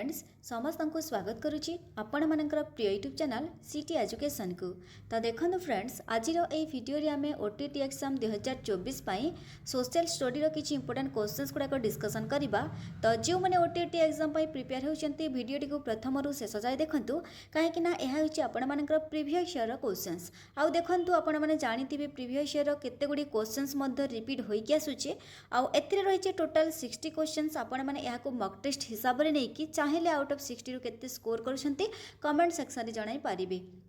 Friends समस्त को स्वागत करुच्ची आपण मानकर प्रिय यूट्यूब चैनल सिटी एजुकेशन को। तो देखो फ्रेंड्स आज भिडियो आम ओटीटी एग्जाम 2024 सोशल स्टडी किसी इंपोर्टेंट क्वेश्चंस गुड़ाक डिस्कसन करवा। तो जो मैंने ओटीटी एग्जाम प्रिपेयर होती भिडियोटी को प्रथम रु शेष जाए देखूँ कहीं आपण मानकर प्रीवियस ईयर क्वेश्चंस आउ देखूँ आपण मैंने जानी प्रीवियस ईयर केते गुडी क्वेश्चंस रिपीट होइक आसुचे आउ एथिरे रही टोटाल 60 क्वेश्चंस आपण मैंने यहाँ मॉक टेस्ट हिसाब से नहीं कि चाहिए आउट ऑफ 60 रु केते स्कोर कर कमेंट सेक्शन में जन पारे।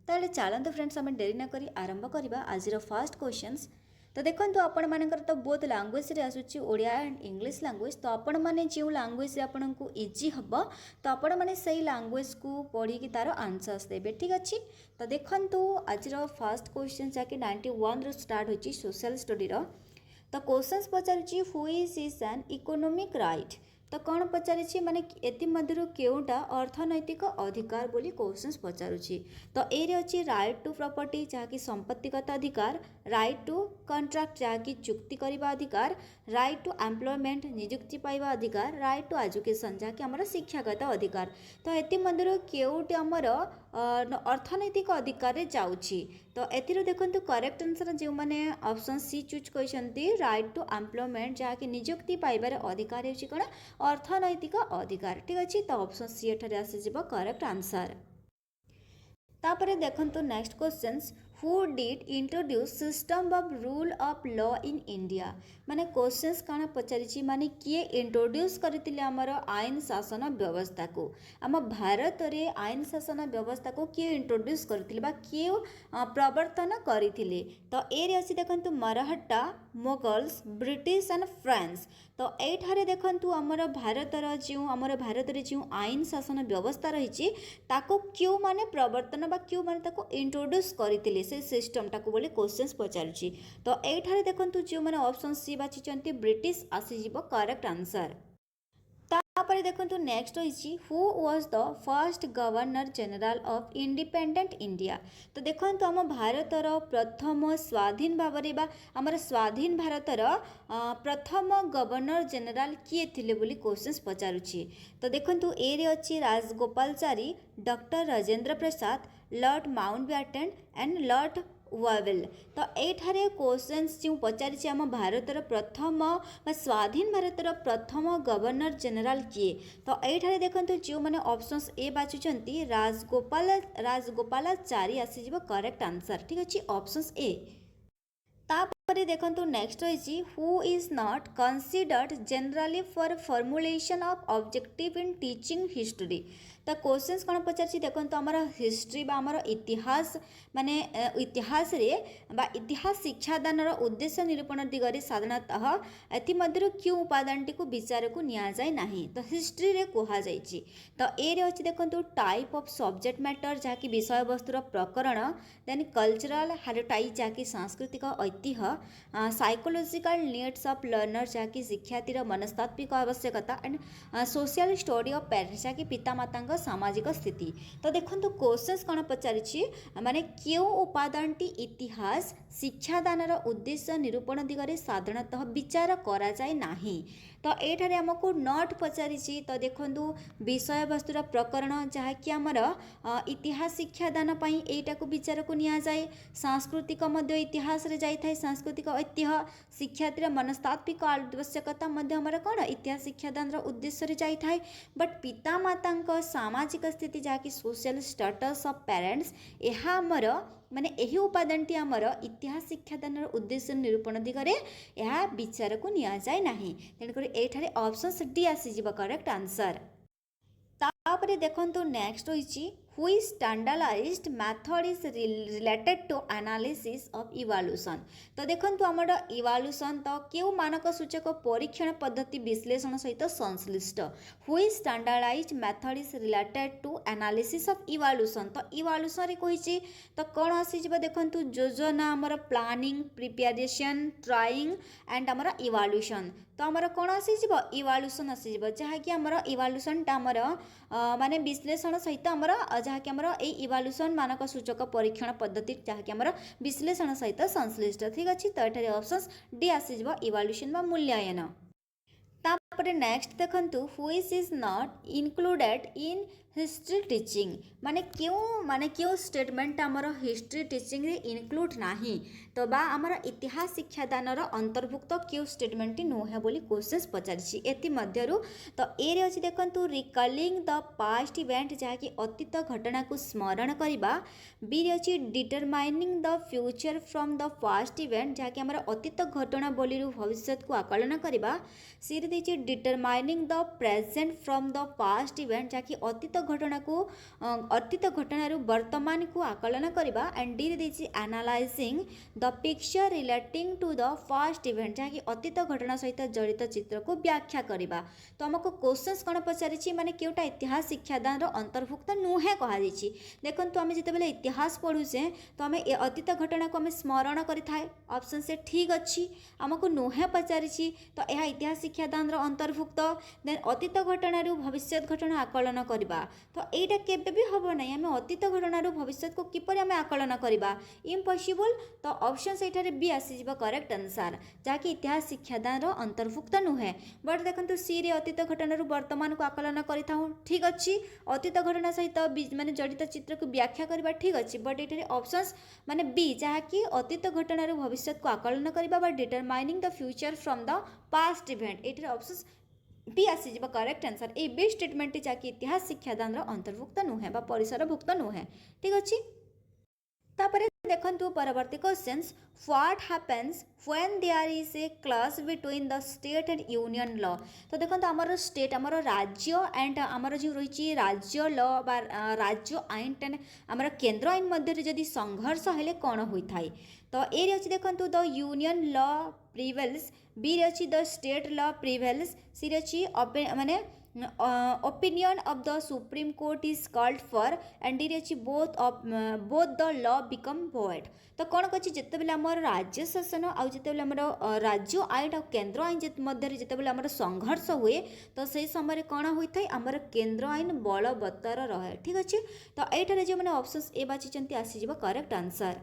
ताले चलते फ्रेंड्स आम डेरी न करी आरंभ करवा आज फर्स्ट क्वेश्चंस। तो देखो आपण मानकर तो बोथ लैंग्वेज रे आसुची ओडिया एंड इंग्लिश लैंग्वेज। तो आपण माने जो लैंग्वेज रे आपण को इजी हम तो आपण माने सही लैंग्वेज को पढ़ी कि तार आंसर्स देबे ठीक अच्छे। तो देखो आज फर्स्ट क्वेश्चन जहाँकि 91 रु स्टार्ट होची सोशल स्टडी रो। तो क्वेश्चंस पचारुची who is an economic right. तो कौन पचारि माने एमध्य केउटा अर्थनैतिक अधिकार बोली क्वेश्चंस पचारुची। तो ये अच्छी राइट टू प्रॉपर्टी जहाँकि संपत्तिगत अधिकार, राइट टू कॉन्ट्रैक्ट जहाँकि चुक्ति करने अधिकार, राइट टू एम्प्लॉयमेंट निजुक्ति पाइबा अधिकार, राइट टू एजुकेशन जहाँकि आमर शिक्षागत अधिकार। तो एमध्य केउटी आमर अर्थनैतिक अधिकार जाउची। तो एथिरो देखंतु करेक्ट आंसर जो मैंने ऑप्शन सी चूज करछंती राइट टू एम्प्लॉयमेंट जहाँकि निजुक्ति पाइबार अधिकार होची कोन अर्थनैतिक अधिकार ठीक अच्छे। तो ऑप्शन सी एठारे आसीजिबो करेक्ट आंसर। तापरे देखंतु next questions who did introduce system of rule of law in India. माने क्वेश्चंस काना पचारिछि माने किए इंट्रोड्यूस करथिले हमर आईन शासन व्यवस्था को। आम भारत रे आईन शासन व्यवस्था को किए इंट्रोड्यूस करथिले बा किए प्रवर्तन करथिले। तो एरे अछि देखंतु Maratha, moguls, British and France. तो एठारे देखंतु हमर भारत रे जो आईन शासन व्यवस्था रहिछि ताको क्यों माने प्रवर्तन बा क्यों माने ताको इंट्रोड्यूस करथिले से सिस्टम टाको बोले क्वेश्चंस पचारुची। तो एठारे देखंतु जो माने ऑप्शन सी बाछिचंती ब्रिटिश आसीजिबो करेक्ट आंसर। तापरे देखंतु नेक्स्ट होइछि who was the first governor general of independent India. तो देखंतु हम भारतर प्रथम स्वाधीन भावरे बा हमर स्वाधीन भारतर प्रथम गवर्नर जनरल किए थिले बोली क्वेश्चंस पचारुछि। तो देखंतु ए रे अछि Rajagopalachari, doctor Rajendra Prasad, Lord Mountbatten and Lord Wavell. तो एठारे क्वेश्चंस जो पचारिछि आम भारतर प्रथम स्वाधीन भारतर प्रथम गवर्नर जनरल किए। तो एठारे देखंतु जो माने ऑप्शंस ए बाछुचंती राजगोपालाचारी आसीजिबो करेक्ट आंसर ठीक अछि ऑप्शंस ए। तापरे देखंतु नेक्स्ट रही who is not considered generally for formulation of objective in teaching history. तो क्वेश्चंस कौन पचार देखो आमर हिस्ट्री बा आमर इतिहास माने इतिहास रे बा इतिहास शिक्षादान उद्देश्य निरूपण दिगरे साधारणतः एमध्य क्यों उपादानटी को विचार को निया जाए नाही। तो हिस्ट्री रे कहा जाइछि। तो ए रे अछि देखंतु टाइप ऑफ सब्जेक्ट मैटर जहाँकि विषय वस्तुर प्रकरण, देन कल्चरल हेरिटेज जहाँकि सांस्कृतिक ऐतिह्य, साइकोलॉजिकल नीड्स ऑफ लर्नर जहाँकि शिक्षार्थीर मनस्तात्विक आवश्यकता and social study of parents जहाँकि पितामाता सामाजिक स्थिति। तो देखो क्वेश्चंस कौन पचारिछि माने क्यों उपादानटी इतिहास शिक्षादान उद्देश्य निरूपण दिगरे साधारणतः विचार करा जाए नाही। तो एठारे हमको नॉट पचारिछि। तो देखंतु विषय वस्तुर प्रकरण जहाँकि आमर इतिहास शिक्षादान पई एटा को विचार को निया जाए, सांस्कृतिक मध्य इतिहास रे जाई थाए सांस्कृतिक ऐतिह्य, शिक्षार्थीर मनस्तात्विक आवश्यकता मध्य हमर कोन इतिहास शिक्षादान उद्देश्य रे जाई थाए। बट पितामाता सामाजिक स्थिति जहाँकि सोशल स्टेटस ऑफ पेरेंट्स यह आमर माने एही उपादानटी आमर इतिहास शिक्षादान उद्देश्य निरूपण दिगरे यह विचार को निया जाए नाही। तेणुकर एठारे ऑप्शंस डी आसीजिबो करेक्ट आंसर। तापरे देखंतु नेक्स्ट होइछि हुई standardized method is related to analysis of evolution. तो देखंतु हमर इवोल्यूशन तो क्यों मानक सूचक परीक्षण पद्धति विश्लेषण सहित संश्लिष्ट। हुई standardized method is related to analysis of evolution. तो इवोल्यूशन रे कहिछि तो कोन आसीजिबो देखंतु योजना हमर प्लानिंग, प्रिपरेशन, ट्राइंग एंड हमर इवोल्यूशन। तो हमर कोन आसीजिबो इवोल्यूशन आसीजिबो जहाँकि हमर इवोल्यूशन टा हमर माने विश्लेषण सहित हमर जहाँकि आमर ए इवोल्यूशन मानक सूचक परीक्षण पद्धति जहाँकि आमर विश्लेषण सहित संश्लिष्ट ठीक अच्छे। तो ये ऑप्शंस डी आसीजिबो इवोल्यूशन बा मूल्यांकन। तापरे नेक्स्ट देखंतु which is not included in history teaching माने क्यों स्टेटमेंट आमर हिस्ट्री टीचिंग रे इनक्लूड नाही तो बा आमर इतिहास शिक्षादान अंतर्भुक्त क्यों स्टेटमेंट नुहे बोली क्वेश्चंस पचारिछि एति मध्यरु तो ए रे अछि देखंतु रिकॉलिंग द पास्ट इवेंट जहाँकि अतीत घटना को स्मरण करबा बी रे अछि determining the future from the past event जहाँकि आमर अतीत घटना बोली भविष्य को आकलन करबा सी रे देछि determining the present from the past event जहाँकि अतीत घटना वर्तमान को आकलन करबा एंड डी रे देछि analysing the picture relating to the past event जहाँकि अतीत घटना सहित जड़ित चित्र को व्याख्या करबा तो हमको क्वेश्चंस कौन पचारिछि माने केउटा इतिहास शिक्षादान अंतर्भुक्त नुहे कहा जाइछि देखंतु आमे जेते बेले इतिहास पढुछे तो आमे ए अतीत घटना को आमे स्मरण करिथाय ऑप्शन से ठीक अछि हमको नुहे पचारिछि तो यह इतिहास शिक्षादान अंतर्भुक्त देन अतीत घटना भविष्य घटना आकलन करबा तो एटा केबे भी हबो नै आमे अतीत घटना भविष्य को किपरि आमे आकलन करबा इम्पॉसिबल तो ऑप्शन सेठारे बी आसी जिवो करेक्ट आंसर जाकि इतिहास शिक्षादान अंतर्भुक्त नुहे बट देखंतु सी रे अतीत घटना वर्तमान को आकलन करिथाउ ठीक अछि अतीत घटना सहित माने जड़ित चित्र को व्याख्या करबा ठीक अछि बट एठारे ऑप्शंस माने बी जाकि अतीत घटना भविष्य को आकलन करबा बा determining the future from the past event एठारे ऑप्शंस बी आसी जिवो correct answer A B statement जाकि इतिहास शिक्षादान अंतर्भुक्त नुहे बा परिसरभुक्त नुहे ठीक अछि तापरे देखंतु परवर्ती questions what happens when there is a clause between the state and union law तो देखंतु हमर स्टेट हमर राज्य एंड हमर जो रही राज्य लॉ बा राज्य आईन एंड हमर केंद्र आईन मध्य जदि संघर्ष हेले कोन होई थाई तो ए रे अछि देखंतु the union law prevails B रे अछि the state law prevails C रे अछि माने opinion of the Supreme Court is called for and both the law become void तो कौन कछि जेते बेले हमर राज्य शासन आ जेते बेले हमर राज्य आईन आ केंद्र आईन मध्य जेते बेले हमर संघर्ष हुए तो सही समय कौन होइथाय हमर केंद्र आईन बलवत्तर रहे ठीक अछि तो एठारे जे माने ऑप्शंस ए बाचिचंती आसी जिवो करेक्ट आंसर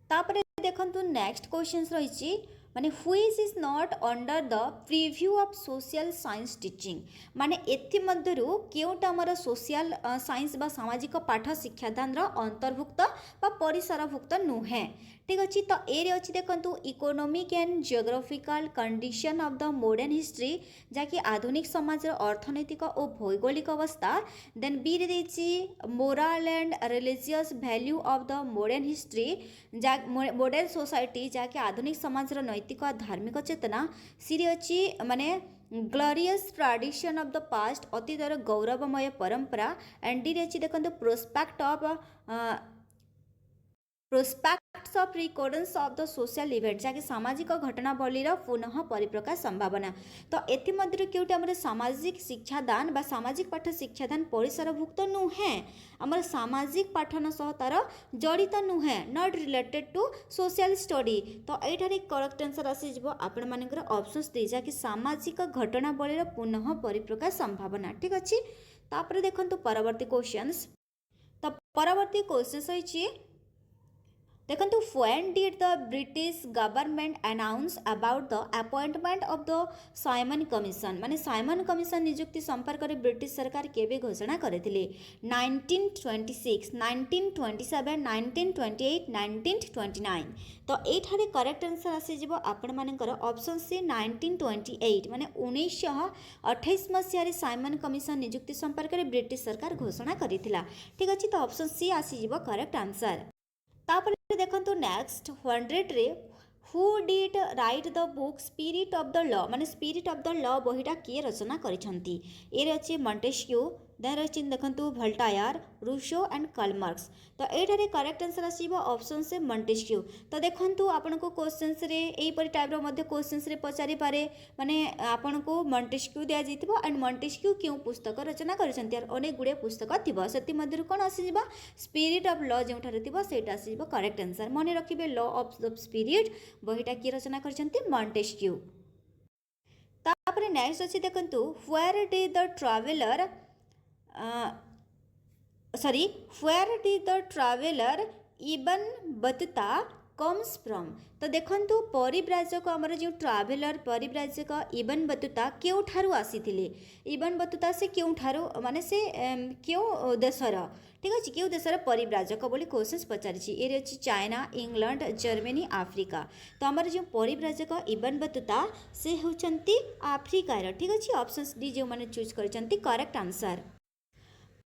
तापरे देखंतु नेक्स्ट क्वेश्चंस रहिछि माने which is not under the preview of social science teaching माने एथि मध्यरु केउटा हमर सोशल साइंस बा सामाजिक पाठ शिक्षादान अंतर्भुक्त बा परिसरभुक्त नुहे ठीक अछि तो ए रे अछि देखंतु economic and geographical condition of the modern history जाकि आधुनिक समाज अर्थनैतिक और भौगोलिक अवस्था देन बी रे देछि moral and religious value of the modern history जा मॉडर्न सोसाइटी जाकि आधुनिक समाज नैतिक और धार्मिक चेतना सी रे अछि माने glorious tradition of the past अतीतर गौरवमय परंपरा एंड डी रे अछि देखंतु prospects of recurrence of the social event जहाँकि सामाजिक घटनावलीर पुनः परिप्रकाश संभावना तो एथि मध्य केउटे हमर सामाजिक शिक्षादान बा सामाजिक पाठ शिक्षादान परिसरभुक्त नुहे हमर सामाजिक पाठन सह तार जड़ित नुहे not related to social study तो एठारे करेक्ट आंसर आसी जिवो आपण मानकर ऑप्शंस दे जहाँकि सामाजिक घटनावलीर पुनः परिप्रकाश संभावना ठीक अछि तापर देखंतु परवर्ती क्वेश्चंस तो परवर्ती क्वेश्चंस होइछि देखंतु when did the British government announce about the appointment of the Simon Commission माने साइमन कमिशन नियुक्ति संपर्क रे ब्रिटिश सरकार केबे घोषणा करथिले 1926 1927 1928 1929 तो एठारे करेक्ट आंसर आसी जिवो आपण मानकर ऑप्शन सी 1928 माने 1928 मसिया रे साइमन कमिशन नियुक्ति संपर्क रे ब्रिटिश सरकार घोषणा करिथिला ठीक अछि तो ऑप्शन सी आसी जिवो करेक्ट आंसर तापर देखंतु नेक्स्ट 100 रे who did right the book spirit of the law माने स्पिरिट ऑफ द लॉ बहिटा किए रचना करिसंती ए रे अछि मॉन्टेस्क्यू देन अछि देखंतु Voltaire Rousseau and Karl Marx तो एठारे करेक्ट आंसर आसीबो ऑप्शन से मॉन्टेस्क्यू तो देखंतु आपनको क्वेश्चंस रे एई परि टाइप रो मध्ये क्वेश्चंस रे पचारि पारे माने आपनको मॉन्टेस्क्यू दिया जइतिबो एंड मॉन्टेस्क्यू क्यों पुस्तक रचना करिसंती और अनेक गुडे पुस्तक थिबो सेति मध्ये कोन आसीबा स्पिरिट ऑफ लॉ जेउठारे थिबो सेटा आसीबो करेक्ट आंसर माने रखिबे लॉ ऑफ द स्पिरिट बहिटा की रचना करिसंती मॉन्टेस्क्यू तापरे नेक्स्ट अछि देखंतु where did the traveller where did the traveler Ibn Battuta comes from. तो देखंतु परिव्राजक आमर जो ट्राभेलर परिव्राजक इबन बतुता केउठारु आसीथिले। इबन बतुता से केउठारु माने से केउ देशर ठीक अछि केउ देशर परिव्राजक बोली क्वेश्चंस पचारिछि। एरे अछि चाइना, इंग्लैंड, जर्मनी, आफ्रिका। तो आमर जो परिव्राजक इबन बतुता से होचंती आफ्रिकार ठीक अछि। ऑप्शंस डी जो माने चूज करचंती करेक्ट आंसर।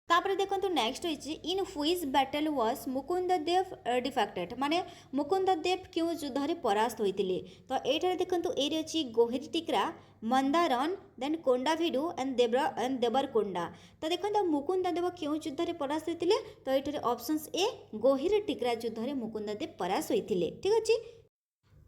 तापर देखो नेक्स्ट होइछि in which battle was Mukundadev defected माने मुकुंददेव क्यों युद्ध रे परास्त होइतिले। तो एठारे देखंतु एरि अछि गोहिरी टिकरा, मंदारन देन कोंडाभिडु एंड देवरकोंडा। तो देखंतु मुकुंददेव क्यों युद्ध रे परास्त होइतिले। तो एठारे ऑप्शंस ए गोहिरी टिकरा युद्ध रे मुकुंददेव परास्त होइतिले ठीक अछि।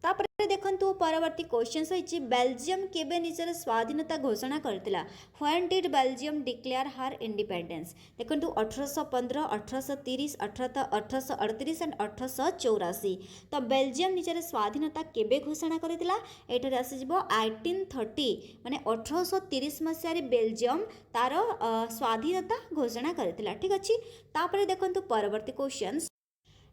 तापर देखंतु परवर्ती क्वेश्चन होइछि बेल्जियम केबे निजर स्वाधीनता घोषणा करथिला। When did Belgium declare her independence. देखंतु 1815, 1830, 1838 एंड 1884। तो बेल्जियम निजर स्वाधीनता केबे घोषणा करथिला। एठारे आसी जिवो 1830 माने 1830 मसिया रे बेल्जियम तार स्वाधीनता घोषणा करथिला ठीक अछि। तापर देखंतु परवर्ती क्वेश्चन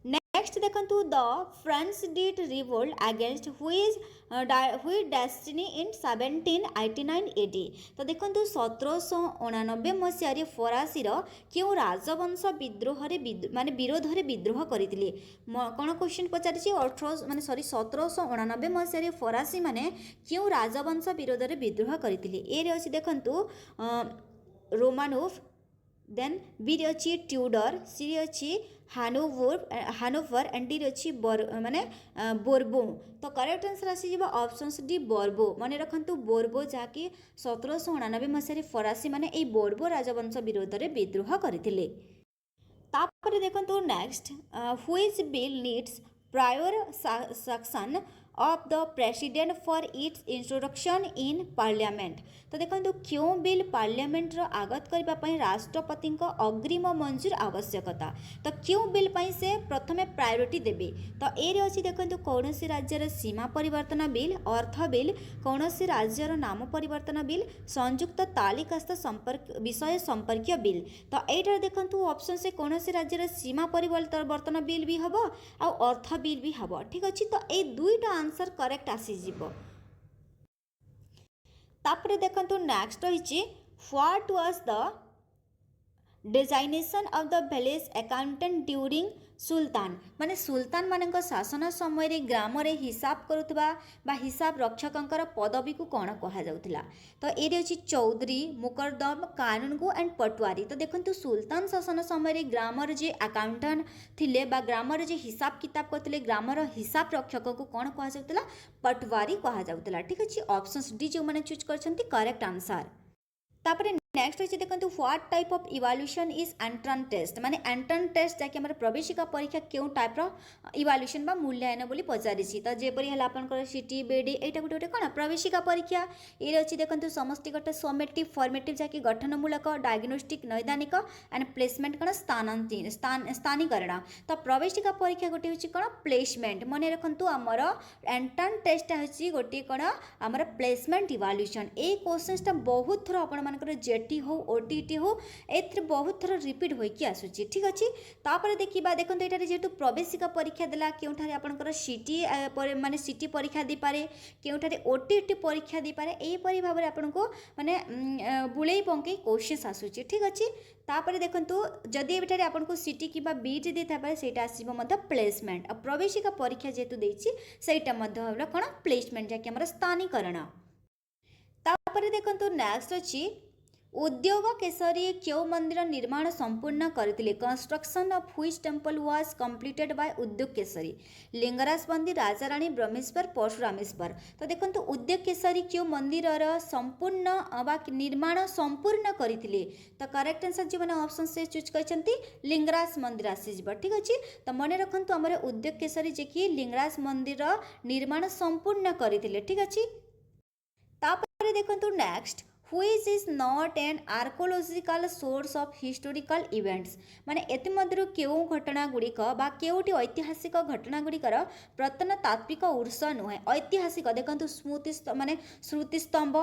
नेक्स्ट देखंतु the French did revolt against whose destiny in 1789 AD. तो देखंतु 1789 मसिया रे फरासी रो क्यों राजवंश विद्रोह रे माने विरोध रे विद्रोह करथिले। कोन क्वेश्चन पचारिछि 18 माने सॉरी 1789 मसिया रे फरासी माने क्यों राजवंश विरोध रे विद्रोह करथिले। ए रे अछि देखंतु रोमानोव देन बी रे अछि ट्यूडर, सी रे अछि हानोवर एंड डी रे अछि माने बोर्बो। तो करेक्ट आंसर आसी जिवो ऑप्शंस डी बोर्बो। माने रखंतु बोर्बो जाकी 1789 मसिया रे फरासी माने एई बोर्बो राजवंश विरोध रे विद्रोह करथिले। तापर देखंतु next which bill needs prior section of the president for its introduction in parliament. तो देखो क्यों बिल पार्लियामेंट रो आगत करबा पई राष्ट्रपति को अग्रिम मंजूर आवश्यकता। तो क्यों बिल पई से प्रथमे प्रायोरिटी देबे। तो ए रे अछि देखो कौनसी राज्यर सीमा परिवर्तन बिल, अर्थ बिल, कौनसी राज्यर नाम परिवर्तन बिल, संयुक्त तालिकास्थ संपर्क विषय संपर्कीय बिल। तो एटा देखो ऑप्शन से कौनसी राज्यर सीमा परिवर्तन बिल भी हबो आ अर्थ बिल भी हबो ठीक अछि। तो ए दुईटा आंसर करेक्ट आसी जिवो। तापर देखंतु नेक्स्ट रहिछि what was the designation of the village accountant during sultan माने सुल्तान मानक शासन समय रे ग्राम रे हिसाब करुथबा बा हिसाब रक्षकंकर पदवी को कोन कहा जाउथला। तो ए रे अछि चौधरी, मुकरदम, कानूनगो एंड पटवारी। तो देखंतु सुल्तान शासन समय रे ग्राम रे जे अकाउंटेंट थिले बा ग्राम रे जे हिसाब किताब करथिले ग्राम रो हिसाब रक्षक को कोन कहा जाउथला पटवारी कहा जाउथला ठीक अछि। ऑप्शंस डी जो माने चूज करछंती करेक्ट आंसर। तापर नेक्स्ट होइछि देखंतु what type of evaluation is entrance test माने एंट्रेंस टेस्ट जाके हमर प्रवेशिका परीक्षा केउ टाइप रो इवैल्यूएशन बा मूल्यांकन बोली पचारिछि। त जे परि हला आपनकर सिटी बीडी एटा गुटे कोन प्रवेशिका परीक्षा। ए अछि देखंतु समष्टि गट समेटिव फॉर्मेटिव जाके गठनमूलक डायग्नोस्टिक नैदानिक एंड प्लेसमेंट कोन स्थानीकरण। त प्रवेशिका परीक्षा गुटे होछि कोन प्लेसमेंट। मने रखंतु हमर एंट्रेंस टेस्ट होछि गुटे कोन हमर प्लेसमेंट इवैल्यूएशन। ए क्वेश्चनटा बहुत थोर आपन मानकर जेटी हो ओटीटी हो एथरे बहुत थोर रिपीट होई कि आसुची ठीक अछि। तापर देखिबा देखंतु एटारे जेतु प्रवेशिका परीक्षा देला केउठारे आपनकर सिटी माने सिटी परीक्षा दी पारे केउठारे ओटीटी परीक्षा दी पारे एई परि भाबरे आपनको माने बुलेई पंके क्वेश्चन आसुची ठीक अछि। तापर देखंतु जदि एटारे आपनको सिटी किबा बीटी देता पारे सेटा आसीबो मध्य प्लेसमेंट। आ प्रवेशिका परीक्षा जेतु देछि सेटा मध्य होबला कोन प्लेसमेंट जाके हमर स्थानीकरण। तापर देखंतु नेक्स्ट अछि उद्योग केसरी क्यों मंदिर निर्माण संपूर्ण करथिले। Construction of which temple was completed by उद्योग केसरी। लिंगराज मंदिर, राजा रानी, ब्रह्मेश्वर, परशुरामेश्वर। तो देखंतु उद्योग केसरी क्यों मंदिर संपूर्ण बा निर्माण संपूर्ण करथिले। तो करेक्ट आंसर जे माने ऑप्शन से चूज करछंती लिंगराज मंदिर आसी जिवो ठीक अछि। तो मने रखंतु हमर उद्योग केसरी जे कि लिंगराज मंदिर निर्माण संपूर्ण करथिले ठीक अछि। तापर देखंतु next which is not an archaeological source of historical events माने एति मध्यरु केउ घटना गुड़िक बा केउटी ऐतिहासिक घटना गुड़िकर प्रत्न तात्विक उत्स नुहे। ऐतिहासिक देखंतु स्मृति माने श्रुति स्तंभ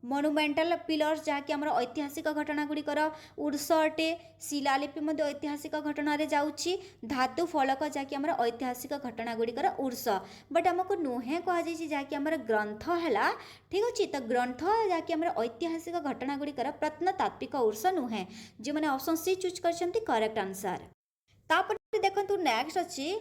मोनुमेंटाल पिलर्स जहाँकि आम ऐतिहासिक घटना गुड़िकर उर्स अटे। शिलालिपि ऐतिहासिक घटन जाऊँगी। धातु फलक जहाँकि आम ऐतिहासिक घटना गुड़िकर उर्स बट आमको नुहे कहुई जहाँकि आम ग्रंथ है। ठीक अच्छे तो ग्रंथ जहाँकि आम ऐतिहासिक घटना गुड़िकर प्रत्नतात्विक उर्स नुहे जो मैंने ऑप्शन सी चूज कर करेक्ट आंसर। तापर देखो नेक्स्ट अच्छी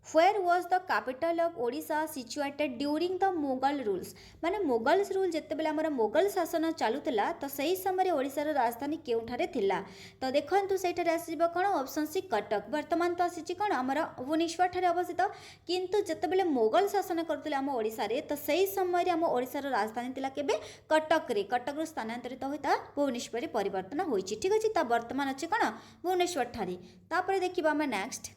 Where was the capital of Odisha situated during the Mughal rules? माने मुगल्स रूल जिते बेले आमर मुगल शासन चलुला तो सही समय ओडिशार राजधानी केउठारे थिला। तो देखंतु सेठारे आसीबो कोन ऑप्शन सी कटक। वर्तमान तो आसीची कोन आमर भुवनेश्वर ठारे अवस्थित किंतु जिते बेले मुगल शासन करथिले आम ओडिसा रे तो सही समय आम ओडिशार राजधानी थिला केबे कटक रे। कटक रु स्थानांतरित होता भुवनेश्वर रे परिवर्तन होईची। ठीक अछि ता वर्तमान अछि कोन भुवनेश्वर ठारे। तापर देखिबा हम next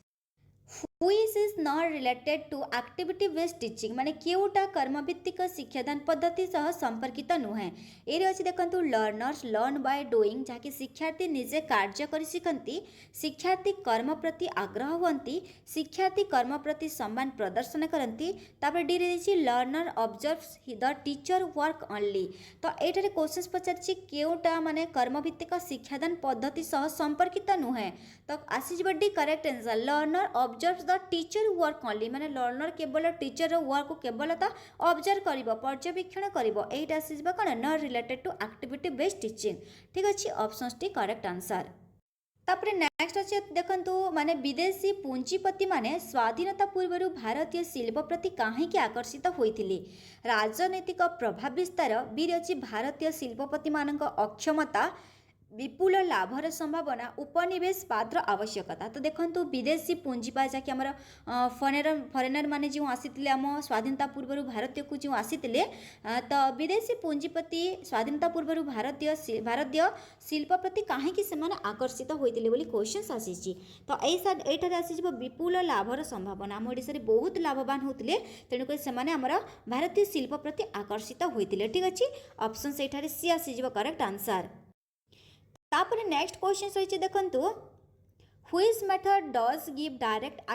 Which is not related to activity based teaching माने केउटा कर्मभित्तिक शिक्षादान पद्धति सह संपर्कित नुहे। एरे अछि देखंतु लर्नर्स लर्न बाय डूइंग जहाँकि शिक्षार्थी निजे कार्य करि शिखंती। शिक्षार्थी कर्म प्रति आग्रह हुअंती। शिक्षार्थी कर्म प्रति सम्मान प्रदर्शन करंती। तापर डी रे देछि learner observes the teacher work only. तो एठारे क्वेश्चंस पचारछि केउटा माने कर्मभित्तिक शिक्षादान पद्धति सह संपर्कित नुहे। तो आसी जिवो D correct answer learner observes the teacher work only माने लर्नर केवल टीचर वर्क को केवल तो ऑब्जर्व करिवो पर्यवेक्षण करिवो। एटा आसी जिवो कोन not related to activity based teaching. ठीक अछि ऑप्शन टी करेक्ट आंसर। तापर नेक्स्ट अच्छे देखंतु माने विदेशी पूंजीपति माने स्वाधीनता पूर्व भारतीय शिल्प प्रति कहीं आकर्षित होइथिले। राजनैतिक प्रभाव विस्तार बीर अछि भारतीय शिल्पपति मानक अक्षमता विपुल लाभर संभावना उपनिवेश पात्र आवश्यकता। तो देखंतु विदेशी पूंजीपा जहाँकि आमर फरेनर माने जो आसीथिले आम स्वाधीनता पूर्व भारतीय को जो आसीथिले तो विदेशी पूंजीपति स्वाधीनता पूर्व भारतीय शिल्प प्रति कहीं से आकर्षित होइथिले बोली क्वेश्चन आसीछि। तो एठारे आसीजिवो विपुल लाभर संभावना आम ओडिसा रे बहुत लाभवान होतिले तेणुक सेमाने आमर भारतीय शिल्प प्रति आकर्षित होइथिले। ठीक अछि ऑप्शन से एठारे सी आसीजिवो करेक्ट आंसर। तापर नेक्स्ट क्वेश्चन रही देखंतु which method does give direct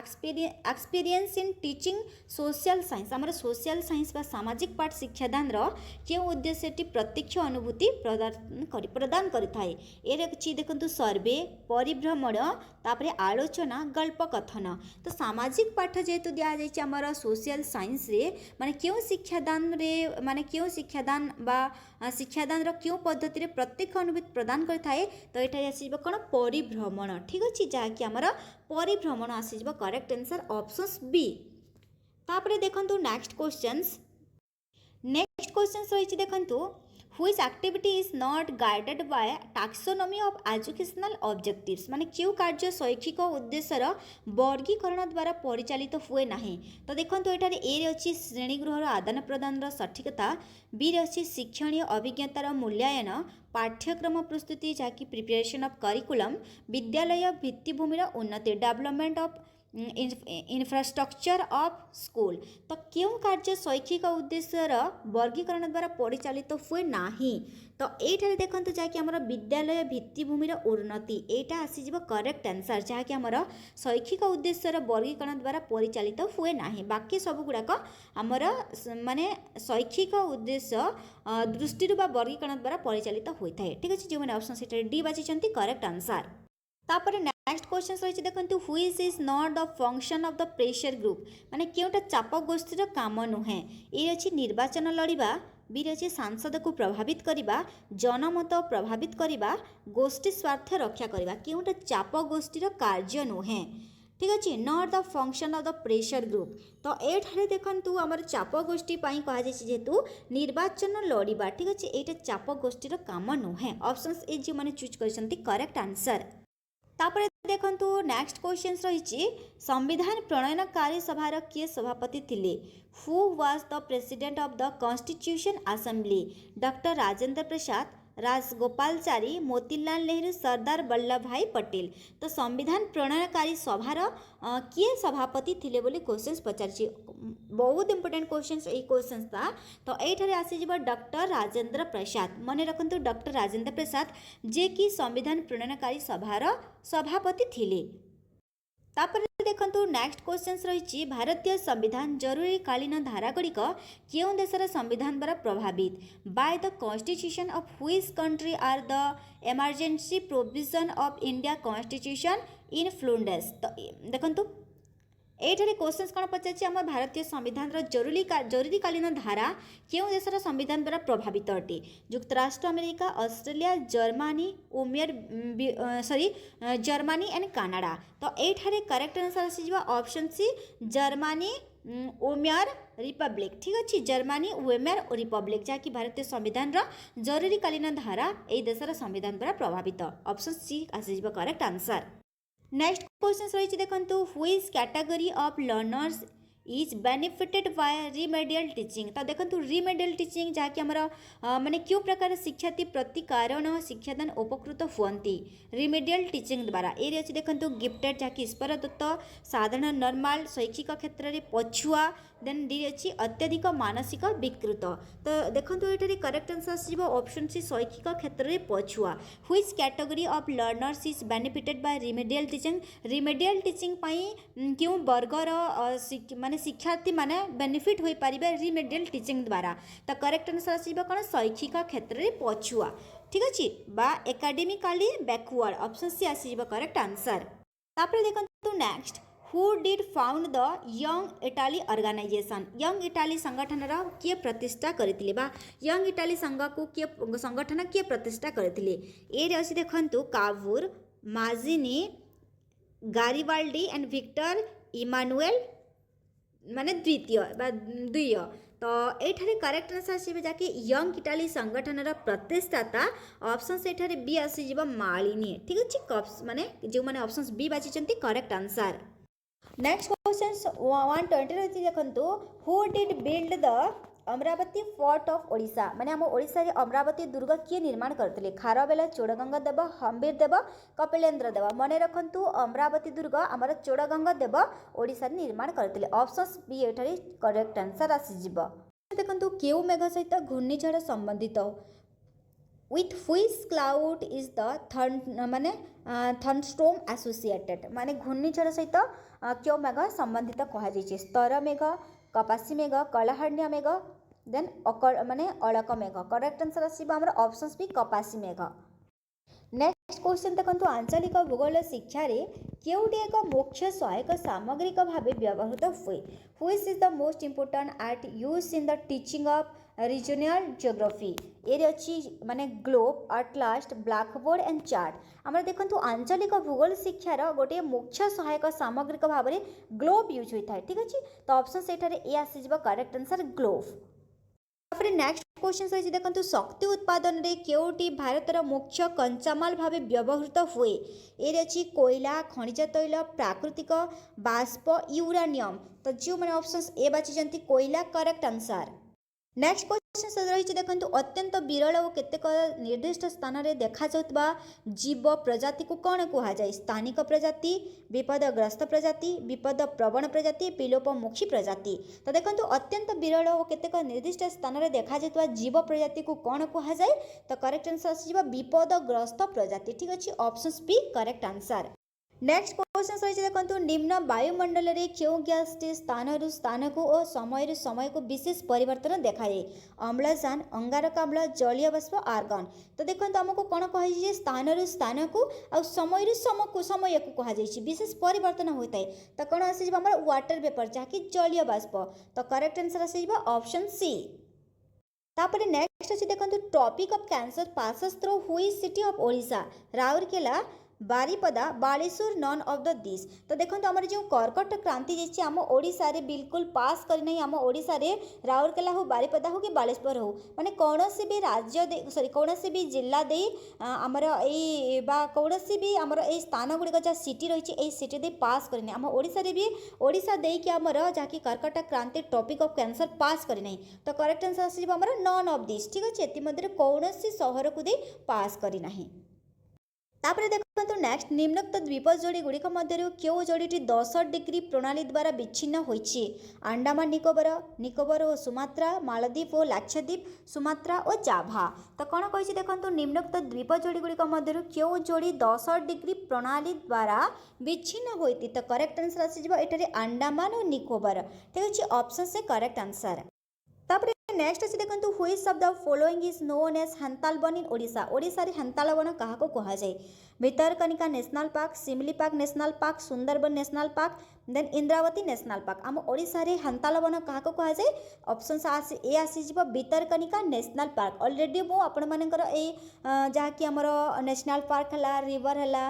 experience in teaching social science आमर सोशल साइंस बा सामाजिक पाठ शिक्षादान क्यों उद्देश्यटी प्रत्यक्ष अनुभूति प्रदान करिथाए। एरे अछि देखंतु सर्वे परिभ्रमण तापर आलोचना गल्प कथन। तो सामाजिक पाठ जेहेतु दिया जाइछि आमर सोशल साइंस रे माने क्यों शिक्षादान रे माने क्यों शिक्षादान बा शिक्षादान क्यों पद्धति रे प्रत्यक्ष अनुभूति प्रदान करिथाए। तो एटा आसीबो कोन परिभ्रमण। ठीक अछि जहाँकि आमर परिभ्रमण आसीबो करेक्ट आंसर ऑप्शन बी। तापर देखंतु नेक्स्ट क्वेश्चंस रही देखंतु which activity is not guided by taxonomy of educational objectives माने क्यों कार्य शैक्षिक उद्देश्यर वर्गीकरण द्वारा परिचालित हुए नाही। तो देखंतु एठारे ए रे अछि श्रेणीगृहर आदान प्रदान सठिकता बी रे अछि शिक्षणीय अभिज्ञतार मूल्यांकन पाठ्यक्रम प्रस्तुति जहाँकि प्रिपरेशन ऑफ करिकुलम विद्यालय भित्तिभूमिर उन्नति development of infrastructure of school. तो क्यों कार्य शैक्षिक उद्देश्यर वर्गीकरण द्वारा परिचालित हुए नाही। तो ये देखते जहाँकि आम विद्यालय भित्तिभूमिर उन्नति एटा आसीजिवो करेक्ट आंसर जहाँकि आम शैक्षिक उद्देश्यर वर्गीकरण द्वारा परिचालित हुए नाही। बाकी सब गुड़ाक आमर माने शैक्षिक उद्देश्य दृष्टि वर्गीकरण द्वारा परिचालित होता है। ठीक अच्छे जो मैंने ऑप्शन से डी बाची करेक्ट आंसर। तापर नेक्स्ट क्वेश्चन रही देखंतु which is not the function of the pressure group माने केउटा चाप गोष्ठीर काम नुहे। ए अछि निर्वाचन लड़िबा बी अच्छे सांसद को प्रभावित करवा जनमत प्रभावित करवा गोष्ठी स्वार्थ रक्षा करवा केउटा चाप गोष्ठीर कार्य नुहे। ठीक अच्छे not the function of the pressure group. तो एठारे देखंतु आमर चाप गोष्ठी पाई कहा जायछि जेतु निर्वाचन लड़िबा। ठीक अच्छे एटा चाप गोष्ठीर काम नुहे। ऑप्शंस ए जे माने चूज करछंती करेक्ट आंसर। तापर देखंतु नेक्स्ट क्वेश्चन रही संविधान प्रणयनकारी सभार किए सभापति थिले। Who was the president of the constitution assembly doctor Rajendra Prasad Rajagopalachari Motilal Nehru Sardar Vallabhbhai Patel. तो संविधान प्रणयनकारी सभार किए सभापति थिले बोली क्वेश्चन पचारछि। बहुत इंपोर्टेंट क्वेश्चन ए क्वेश्चन था। तो ये आसीजिवो डॉक्टर राजेंद्र प्रसाद मने रखंतु डॉक्टर राजेंद्र प्रसाद जे कि संविधान प्रणयनकारी सभार सभापति थिले। तापर देखंतु नेक्स्ट क्वेश्चन रही भारतीय संविधान जरूरीकालीन धारागुड़िक केउं देशर संविधान द्वारा प्रभावित by the constitution of which country are the emergency provision of India constitution influence. तो देखंतु एठारे क्वेश्चन कौन पचार आम भारतीय संविधान जरूरीकालीन धारा केउं देशर संविधान द्वारा प्रभावित अटे। युक्तराष्ट्र America Australia Germany Germany and Canada. तो एठारे करेक्ट आंसर आसीଯିबा option C Germany Weimar republic. ठीक अच्छे जर्मनी वेमेयर रिपब्लिक जहाँकि भारतीय संविधान जरूरीकालीन धारा ए देशर संविधान द्वारा प्रभावित। ऑप्शन सी आसीजिबा करेक्ट आंसर। नेक्स्ट क्वेश्चन रही देखंतु which category of learners is benefited by remedial teaching. तो देखंतु रिमेडियल टीचिंग जहाँकि आमर माने क्यों प्रकार शिक्षार्थी प्रति कारण शिक्षादान उपकृत हुअन्ति रिमेडियल टीचिंग द्वारा। ये अच्छे देखंतु गिफ्टेड जहाँकि ईश्वर दत्त साधारण नॉर्मल शैक्षिक क्षेत्र में पछुआ देन डी अच्छी अत्यधिक मानसिक विकृत। तो देखंतु ये करेक्ट आंसर आसीबो ऑप्शन सी शैक्षिक क्षेत्र में पछुआ। Which category of learners is benefited by remedial teaching remedial teaching पई क्यों वर्गर माने शिक्षार्थी माने बेनिफिट होई पारिबे रिमेडियल टीचिंग द्वारा। तो करेक्ट आंसर आसीबो कोन शैक्षिक क्षेत्र में पछुआ। ठीक अच्छे बा एकेडमिकली बैकवर्ड। ऑप्शन सी आसीबो करेक्ट आंसर। तापर देखंतु next who did found the young Italy organisation. Young Italy संगठन किए प्रतिष्ठा करथिले बा यंग इटाली संघ को किए संगठन किए प्रतिष्ठा करथिले। ए अछि देखंतु कावूर माजिनी गारिबाल्डी एंड विक्टर इमानुएल माने द्वितीय। तो ये करेक्ट आंसर आसबे जाके यंग इटाली संगठन प्रतिष्ठाता ऑप्शन से एठारे बी आसीजिबा मालिनी। ठीक अच्छे माने जो माने ऑप्शन बी बाची करेक्ट आंसर। नेक्स्ट क्वेश्चन 120 रही देखंतु who did build the Amravati fort of Odisha. माने आम ओडिशा रे अमरावती दुर्ग किए निर्माण करथिले खारबेल चोड़गंगा देव हम्बीर देव कपिलेन्द्र देव। मन रखंतु अमरावती दुर्ग आमर चोड़गंगा देव ओडिशा रे निर्माण करथिले। ऑप्शन बी एठारे करेक्ट आंसर आसीजिबो। देखंतु केउ मेघ सहित घूर्णिझड़ संबंधित with which cloud is the माने थंडस्टॉर्म एसोसिएटेड। माने घूर्णिझड़ सहित क्यों मेघ संबंधित कहुई स्तर मेघ कपासी मेघ कलाहांडिया मेघ देन माने अड़क मेघ। करेक्ट आंसर आसीबा हमर ऑप्शंस भी कपासी मेघ। नेक्स्ट क्वेश्चन देखंतु आंचलिक भूगोल शिक्षा रे केउटी एक मुख्य सहायक सामग्रिक भाव व्यवहृत हुए। Which is the most important at use in the teaching of regional geography. ये अच्छी माने ग्लोब अटलास्ट ब्लैकबोर्ड एंड चार्ट। आम देखो आंचलिक भूगोल शिक्षार गोटे मुख्य सहायक सामग्रिक भाव में ग्लोब यूज होता है। ठीक अच्छे तो ऑप्शन से ए आसीज correct answer globe. Next question रही देखो शक्ति उत्पादन रे केउटी भारतर मुख्य कंचामाल भाव व्यवहृत हुए। ये अच्छी कोयला खनिज तैल प्राकृतिक बाष्प यूरानियम। तो जो मैंने ऑप्शन ए बाची कोयला करेक्ट आंसर। नेक्स्ट क्वेश्चन रही देखो अत्यंत विरल और केतेक निर्दिष्ट स्थान में देखा जाउतबा जीव प्रजाति को कौन कहुए स्थानिक प्रजाति विपदग्रस्त प्रजाति विपद प्रवण प्रजाति विलोपमुखी प्रजाति। तो देखो अत्यंत विरल और केतेक निर्दिष्ट स्थान में देखा जाउतबा जीव प्रजाति को कौन कहुए। तो करेक्ट आंसर आसीबा विपदग्रस्त प्रजाति। ठीक अच्छे option B correct answer. Next question रही देखो निम्न वायुमंडल रे क्यों गैस स्थान को और समय को विशेष परिवर्तन देखाए अम्लजान अंगारकाम्ल जलीय बाष्प आर्गन। तो देखो आमको कौन कहुई स्थान को और समय को कहुई विशेष परिवर्तन होता है। तो कौन आसीज वाटर वेपर जहाँकि जलीय बाष्प। तो करेक्ट आंसर आसीज ऑप्शन सी। तापर नेक्स्ट अच्छे देखो tropic of cancer passes through which city of Odisha Rourkela Baripada Baleshwar none of the this. तो देखो आम जो कर्कट क्रांति जाइए आम ओडिशा रे बिल्कुल पास करना आम ओडिशा रे राउरकेला हो बारिपदा हो कि बालेश्वर हो माने कौन भी राज्य सॉरी कौन भी जिला दे आमर ए कौन भी आमर ए स्थान गुड़िक जहाँ सिटी रही सिटी दे पास करना आम ओडिशा रे भी ओडिशा दे कि आमर जहाँकि कर्कट क्रांति टॉपिक ऑफ कैंसर पास करना। तो करेक्ट आंसर आसीबो आमर नन ऑफ दिस। ठीक अच्छे एति कौन सहर को दे पास करना। तापर देखो नेक्स्ट निम्नोक्त द्वीप जोड़ी गुड़िक मध्य क्यों जोड़ीटी 10 डिग्री प्रणाली द्वारा विच्छिन्न होइछि अंडमान निकोबर और सुमात्रा मालदीप और लाक्षाद्वीप सुमात्रा और जाभा। तो कौन कही देखो निम्नोक्त द्वीप जोड़ी गुड़िक मध्य क्यों जोड़ी 10 डिग्री प्रणाली द्वारा विच्छिन्न होती। तो करेक्ट आंसर आसीजे अंडमान और निकोबर। ठीक अच्छे ऑप्शन से करेक्ट आंसर। तापर नेक्स्ट अच्छे देखो which of the following is known as हेन्तालबन इन ओडिशा। ओडिशा रे हेन्तालबन क्या कह जाए Bhitarkanika national park Simlipal national park Sundarban national park then Indravati national park. आम ओडिशा रे हेन्तालबन क्या कह जाए ऑप्शन ए आसीज भितरकनिका नेशनल पार्क। ऑलरेडी मु आपण मानकर ए जहाँकि आमर नेशनल पार्क है रिवर है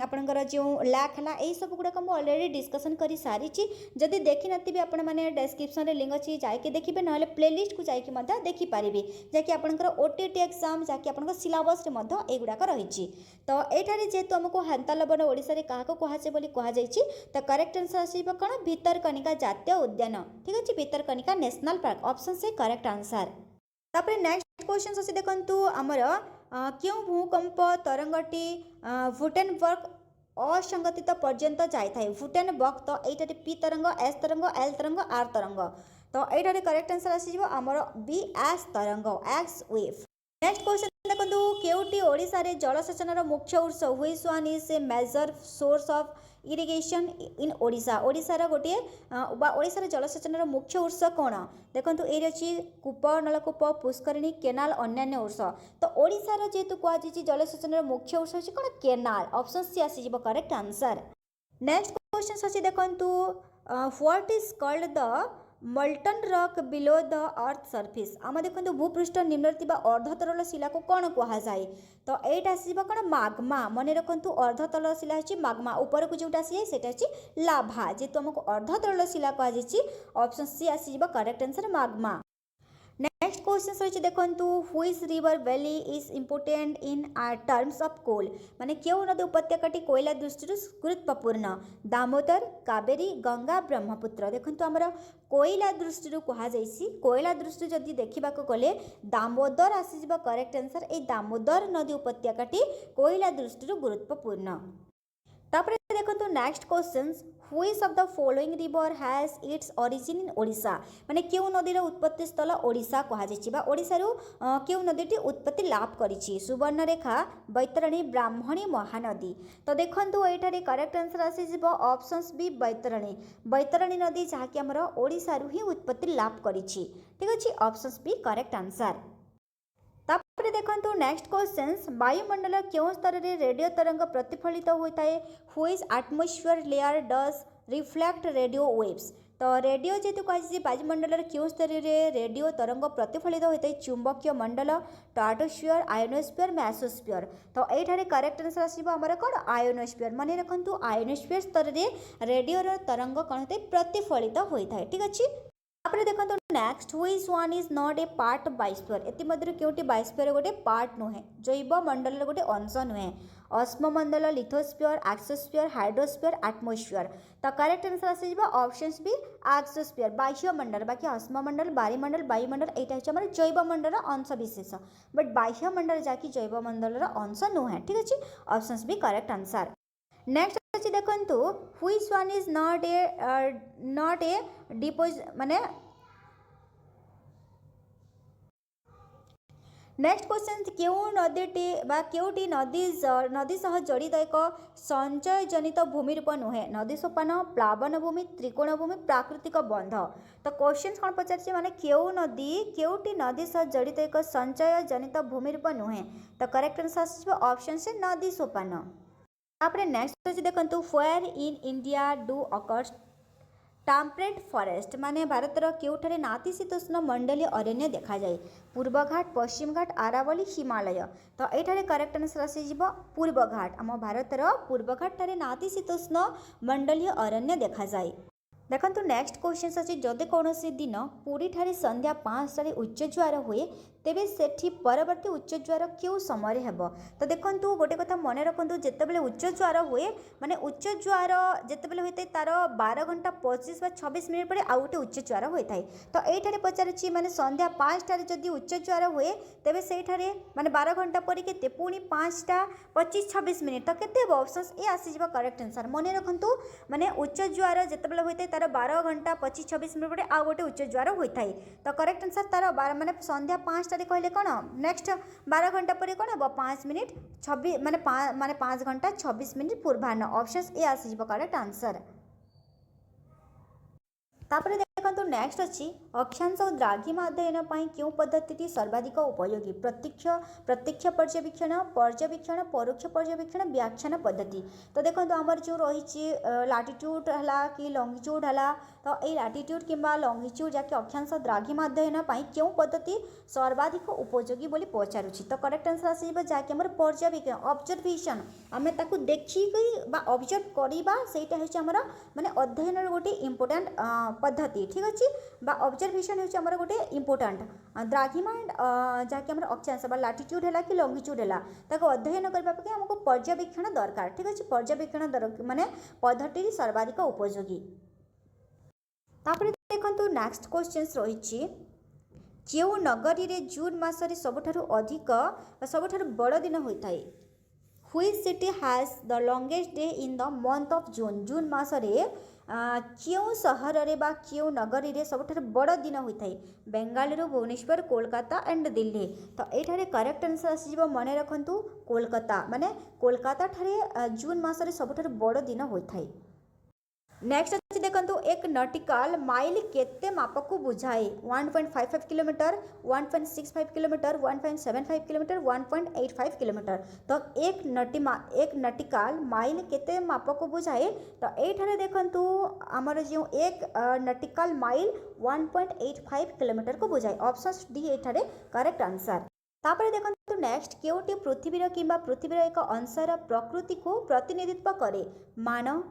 आपणकर जो लैक है यही सब गुड़ाक मुझे ऑलरेडी डिस्कसन कर सारी। जदि देखी नी आपण मैंने डिस्क्रिप्शन में लिंक अच्छी जाकि देखिए ना प्लेलिस्ट को जाकि देखिपारे जहाँकि आपंकर ओटीटी एग्जाम जहाँकि आप सिलेबस एगुड़ाक रही। तो ये जेहेतु आमको हेन्तालबन ओडिशा रे क्या कहुए बोली कहुई तो करेक्ट आंसर आसो कौन भितरकनिका जातीय उद्यान। ठीक अच्छे भितरकनिका नेशनल पार्क ऑप्शन से करेक्ट आंसर। तापर नेक्स्ट क्वेश्चन अच्छे देखु आमर क्यों भूकंप तरंगटी वुटेनबर्ग असंगठित पर्यंत जाए वुटेनबर्ग। तो ये पी तरंग एस तरंग एल तरंग आर तरंग। तो ये करेक्ट आंसर आसीज आमर बी एस तरंग एक्स वेव। नेक्स्ट क्वेश्चन देखो केउटी ओडिशा रे जलसेचन मुख्य उत्स which one is a major source of irrigation in Odisha. ओडिशार गोटे ओडिशार जलसेचन मुख्य उत्स कौन देखो ये अच्छी कूप नलकूप पुष्करिणी केनाल अन्य उत्स। तो ओडिशार जेहेतु कहुई जलसेचन मुख्य उत्स होची कौन केनाल ऑप्शन सी आसीज करेक्ट आंसर। नेक्स्ट क्वेश्चन अच्छी देखु what is called the molten rock below the earth surface. आम देखो भूपृष्ठ निम्न अर्धतरल शिला को कौन कह जाए। तो ये आसो कौन माग्मा। मन रखु अर्धतरल शिला हो माग्मा ऊपर को जोटा आसी जाए से लाभा जेहेतु आमको अर्धतरल शिला कहुई ऑप्शन सी आसो correct answer magma. Next question रही देखो which river valley is important in terms of coal. माने क्यों नदी उपत्यकाटी कोयला दृष्टि गुरुत्वपूर्ण दामोदर कावेरी गंगा ब्रह्मपुत्र। देखो आमर कोयला दृष्टि कहुई कोयला दृष्टि जदि देखा गले दामोदर आसीज करेक्ट आंसर। ए दामोदर नदी उपत्यकाटी कोयला दृष्टि गुरुत्वपूर्ण। तापर देखो next question which of the following river has its origin इन ओडिशा। माने क्यों नदीर उत्पत्ति स्थल ओडिशा कहुई ओडिशा क्यों नदी उत्पत्ति लाभ करिछि सुवर्णरेखा बैतरणी ब्राह्मणी महानदी। तो देखो ये करेक्ट आंसर आसीज ऑप्शंस बी बैतरणी। बैतरणी नदी जहाँकि आमर ओडिशा ही उत्पत्ति लाभ करिछि। ठीक अच्छे ऑप्शंस बी करेक्ट आंसर। तापर देखो नेक्स्ट क्वेश्चन वायुमंडल क्यों स्तर में रेडियो तरंग प्रतिफलित होता है which atmosphere layer does reflect radio waves. तो रेडियो जेहेतु कहुई वायुमंडल क्यों स्तर में रेडियो तरंग प्रतिफलित होता है चुंबकीय मंडल ट्राटोस्फीयर आयोनोस्फीयर मेसोस्फीयर। तो ये करेक्ट आंसर आसो आमर कौन आयोनोस्फीयर। मन रखु आयोनोस्फीयर स्तर में रेडियो तरंग कौन होता है प्रतिफलित होता है। ठीक अच्छे तापर देखो next which one is not a part biosphere. एमध्य क्योंटी बायोस्फीयर गोटे पार्ट नुहे जैव मंडल गोटे अंश नुहे अस्ममंडल लिथोस्फीयर एक्सोस्फीयर हाइड्रोस्फीयर एटमॉस्फीयर। तो करेक्ट आंसर आसो ऑप्शंस भी एक्सोस्फीयर बाह्यमंडल बाकी अस्ममंडल बारीमंडल वायुमंडल यहाँ हूँ आम जैवमंडल अंश विशेष बट बाह्यमंडल जहाँकि जैवमंडल अंश नुहे। ठीक अच्छे ऑप्शंस भी करेक्ट आंसर। नेक्स्ट अच्छे देखो which one is not A depots माने नेक्स्ट क्वेश्चन क्यों नदीटी क्योंटी नदी सह जड़ित एक संचय जनित भूमि रूप नुहे नदी सोपान प्लावन भूमि त्रिकोण भूमि प्राकृतिक बंध। तो क्वेश्चन कौन पचार माने क्यों नदी क्योंटी नदी सह जड़ित एक संचय जनित भूमि रूप नुहे। तो करेक्ट आंसर ऑप्शन से नदी सोपान। तापर नेक्स्ट अच्छे देखो where in India do occurs temperate forest माने भारतर केउठारे नातिशीतोष्ण मंडलीय अरण्य देखा जाए पूर्वघाट पश्चिम घाट आरावली हिमालय। तो ये करेक्ट आंसर आसीज पूर्वघाट आम भारतर पूर्वघाट ठारे नातिशीतोष्ण मंडलीय अरण्य देखा जाए। देखो नेक्स्ट क्वेश्चन अच्छे जदि कौन दिन पुरी ठारे संध्या 5 उच्च ज्वार हुए तेबे सेठी परवर्ती उच्च ज्वार क्यों समय हेब। तो देखंतु गोटे कथा मन रखंतु जेतेबेले उच्च ज्वार हुए माने उच्च ज्वार जेतेबेले होइते तार 12 घंटा 25 बा 26 मिनिट पर आउ गोटे उच्च ज्वार होइथाय। तो एठारे पचारछि माने संध्या 5 टारे जदि उच्च ज्वार हुए तेबे सेठारे माने 12 घंटा पर केते पुनी 5 टा 25 26 मिनिट तो केते हेब ऑप्शंस ए आसी जिवो करेक्ट आंसर मन रखंतु माने उच्च ज्वार जेतेबेले होइते तार 12 घंटा 25 26 मिनिट पर आउ गोटे उच्च ज्वार होइथाय। तो करेक्ट आंसर तार 12 माने संध्या 5 टारे कहले कोन नेक्स्ट 12 घंटा पर कोन हेब 5 मिनिट 26 माने 5 घंटा 26 मिनिट पूर्वाह्न ऑप्शंस ए आसी जिवो करेक्ट आंसर। तापर देखो नेक्स्ट अच्छी अक्षांश और द्राघिमा अध्ययन क्यों पद्धति सर्वाधिक उपयोगी प्रत्यक्ष प्रत्यक्ष पर्यवेक्षण पर्यवेक्षण परोक्ष पर्यवेक्षण व्याख्यान पद्धति। तो देखो आमर जो रही लाटिट्यूड है कि लंगिट्यूड है तो ये लाटिट्यूड किंबा लंगिट्यूड जहाँकि अक्षांश द्राघिमा अध्ययन क्यों पद्धति सर्वाधिक उपयोगी बोली पचारुछि। तो करेक्ट आंसर आसो जहाँकि आम पर्यवेक्षण ऑब्जर्वेशन आम ताकू देखिक ऑब्जर्व करवा सेटा होमर माने अध्ययन गोटे इंपोर्टेंट पद्धति ठीक अच्छे ऑब्जर्वेशन होमर गोटे इंपोर्टाट द्राघिमा जहाँकि आम अक्षांश लाटिट्यूड है कि लंगिट्यूड है ताको अध्ययन करने आमको पर्यवेक्षण दरकार ठीक अच्छे पर्यवेक्षण माने पद्धति सर्वाधिक उपयोगी। तापर देखंतु नेक्स्ट क्वेश्चंस रही जो नगरी रे जून मासरे सबठारु अधिक सबठारु बड़ दिन होता है Which city has the longest day in the month of June? जून मासरे क्यों सहर रे बा क्यों नगरी रे सबठारु बड़ दिन होता है बेंगालुरु भुवनेश्वर कोलकाता एंड दिल्ली। तो ये करेक्ट आंसर आसीज मन रखु कोलकाता माने कोलकाता ठारे जून मासरे सबठारु बड़ दिन होता है। नेक्स्ट अच्छी देखो एक नटिकाल माइल केते मापक बुझाए 1.55 किलोमीटर 1.65 किलोमीटर 1.75 किलोमीटर 1.85 किलोमीटर। तो एक नटिकाल माइल केते मापक बुझाए तो ये देखु आमर जो एक नटिकाल माइल 1.85 किलोमीटर को बुझाए ऑप्शन डी ये करेक्ट आंसर। तापर देखो नेक्स्ट केउटी पृथ्वीर किंबा पृथ्वीर एक अंशर प्रकृति को प्रतिनिधित्व करे मान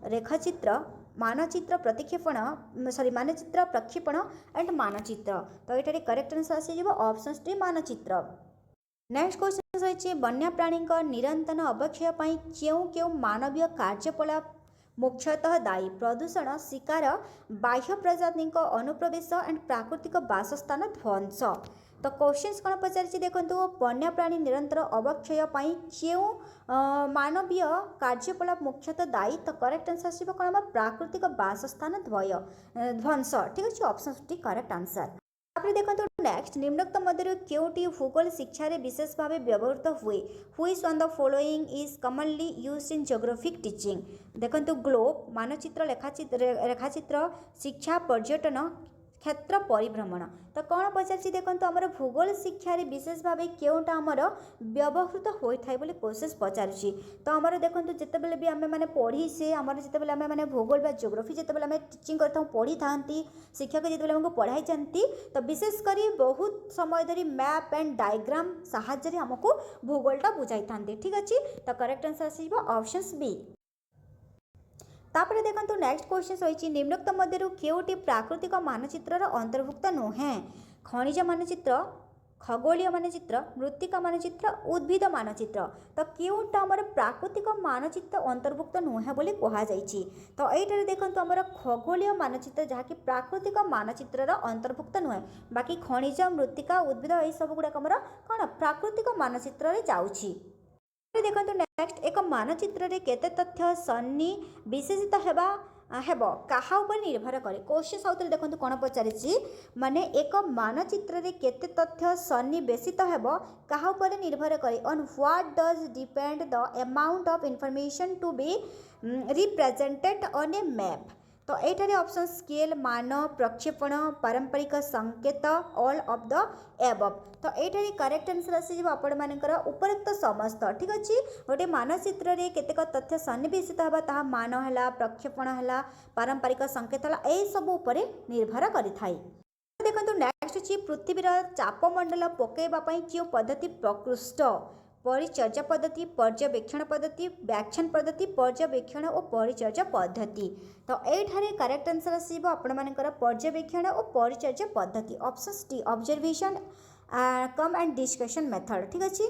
रेखाचित्र मानचित्र प्रतिक्षेपण मानचित्र प्रक्षेपण एंड मानचित्र। तो ये करेक्ट आंसर आसीज ऑप्शन डी मानचित्र। नेक्स्ट क्वेश्चन रही वन्य प्राणी निरंतर अवक्षय क्यों क्यों मानवीय कार्यकलाप मुख्यतः दायी प्रदूषण शिकार बाह्य प्रजाति अनुप्रवेश एंड प्राकृतिक बासस्थान ध्वंस। तो क्वेश्चन कौन पचार देखो वन्य प्राणी निरंतर अवक्षय क्यों मानवीय कार्यकलाप मुख्यतः दायी। तो करेक्ट आंसर आसो कौन प्राकृतिक बासस्थान ध्वंस ठीक अच्छे ऑप्शन टी करेक्ट आंसर। देखो नेक्स्ट निम्नोक्त मध्य क्योंटी भूगोल शिक्षा रे विशेष भाव व्यवहृत हुए which one the following is commonly used in geographic teaching. देखो ग्लोब मानचित्र रेखाचित्र शिक्षा पर्यटन क्षेत्र परिभ्रमण। तो कौन पचार देखो आमर भूगोल शिक्षा रे विशेष भाव क्योंटा आमर व्यवहृत होता है बोली क्वेश्चन पचारुछि। तो आमर देखो जितेबाला भी आम मैंने पढ़ी से आमर जितेबाला आम मैंने भूगोल बा ज्योग्राफी जितेबाला आम टीचिंग करता पढ़ी था शिक्षक जितेबाला आमको पढ़ाई जाती तो विशेषकर बहुत समय धरी मैप एंड डायग्राम साहाय्य आमको भूगोलटा बुझाई था ठीक अच्छे। तो करेक्ट आंसर आसो ऑप्शन बी। तापर देखो नेक्स्ट क्वेश्चन रही निम्नोक्त मध्य क्योंटी प्राकृतिक मानचित्र अंतर्भुक्त नुहे खनिज मानचित्र खगोलीय मानचित्र मृत्तिका मानचित्र उद्भिद मानचित्र। तो क्योंटा आमर प्राकृतिक मानचित्र अंतर्भुक्त नुहे बोली कहुई। तो ये देखो आमर खगोलीय मानचित्र जहाँकि प्राकृतिक मानचित्र अंतर्भुक्त नुहे बाकी खनिज मृत्तिका उद्भिद ये सब गुड़ाक आमर कौन प्राकृतिक मानचित्र जाऊँगी। देखो नेक्स्ट एक मानचित्र रे केते तथ्य सन्निवेशित हेब कहा उपर निर्भर करे क्वेश्चन साउथ देखो कौन पचारिछि माने एक मानचित्र रे केते तथ्य सन्निवेशित हेब कहा उपर निर्भर करे on what does depend the amount of information to be represented on a map. तो ये ऑप्शन स्केल मान प्रक्षेपण पारंपरिक संकेत ऑल ऑफ द एबव। तो ये करेक्ट आंसर आसीज आपण मानकर उपरोक्त समस्त ठीक अच्छे गोटे मानचित्र रे केतेक तथ्य सन्निवेशित हेबा ताहा मान है प्रक्षेपण है पारंपरिक संकेत है यही सब उपरे निर्भर करिथाई। देखो नेक्स्ट अच्छी पृथ्वीर चापमंडल पकईवाई क्यों पद्धति प्रकृष्ट परिचर्या पद्धति पर्यवेक्षण पद्धति व्याख्यान पद्धति पर्यवेक्षण और परिचर्या पद्धति। तो ये करेक्ट आंसर आसो आपण मानकर पर्यवेक्षण और परिचर्या पद्धति option D observation come and discussion method ठीक अच्छे।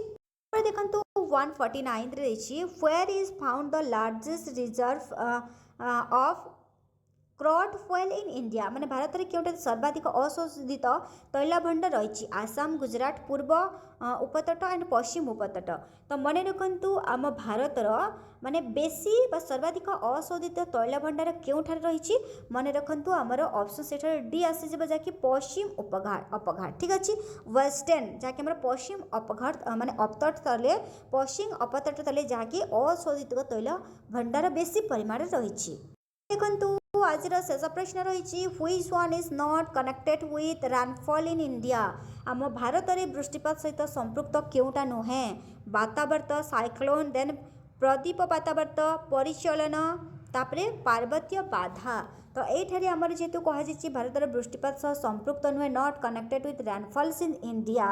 देखो 149 where is found the largest reserve of crude foil in India माने भारत में क्यों सर्वाधिक अशोधित तैल भंडार रही आसाम गुजरात पूर्व उपतट एंड पश्चिम उपतट। तो मन रखु आम भारतर माने बेसी सर्वाधिक अशोधित तैल भंडार क्योंठार रही मन रखु आमर ऑप्शन से डी आसी जहाँकि पश्चिम अपघाट ठीक अच्छे। वेस्टर्न जहाँकि आम पश्चिम अपघाट माने अपतट तले पश्चिम अपतट तले जहाँकि अशोधित तैल भंडार बेसी परिमाण रही। देखु आज शेष प्रश्न रही which one is not connected with rainfall in India आम भारत में वृष्टिपात सहित संपृक्त क्योंटा नुहे वातावर्त साइक्लोन देन प्रदीप वातावर्त परिचलन तापरे पार्वत्य बाधा। तो ये आमर जेहेतु कहुई भारत में वृष्टिपात सह संपृक्त नुहे not connected with rainfalls in India.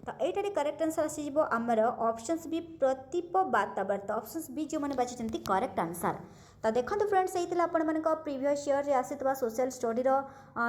तो ये करेक्ट आंसर आसीज आमर ऑप्शंस बी प्रदीप वातावर्त ऑप्शंस बी जो मैंने बाछी करेक्ट आंसर। तो देखो फ्रेंड्स यही आपण प्रीवियस ईयर रे आसीथिबा सोशल स्टडी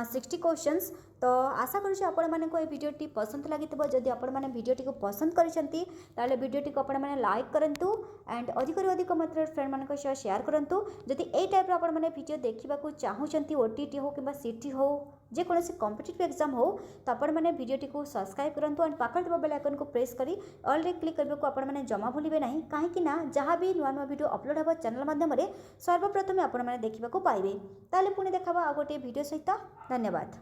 60 क्वेश्चंस। तो आशा करुँच आपण मानक ये भिडियोटी पसंद लगी जदि आपण मैंने भिडियोटी को पसंद करिसेंती ताले भिडियोटी को आपण मैंने लाइक करंतु एंड अधिक मात्रा फ्रेंड मानक सह शेयर करंतु। जदि ए टाइप आपण मैंने भिडियो देखा चाहूँगी ओटीटी हो कि सीटी हो जेकोसी कॉम्पिटिटिव एग्जाम हो तो आपण मैंने भिडियोटी को सब्सक्राइब करंतु एंड पाखर थे बेल आइकन को प्रेस करी ऑल रे क्लिक करने को आपण मैंने जमा भूलिबे नहीं कहीं जहाँ भी नुआ नुआ वीडियो अपलोड होगा चैनल माध्यम सर्वप्रथमे आपण मैंने देखा पाइबे। ताले पुणी देखा आ गोटे वीडियो सहित धन्यवाद।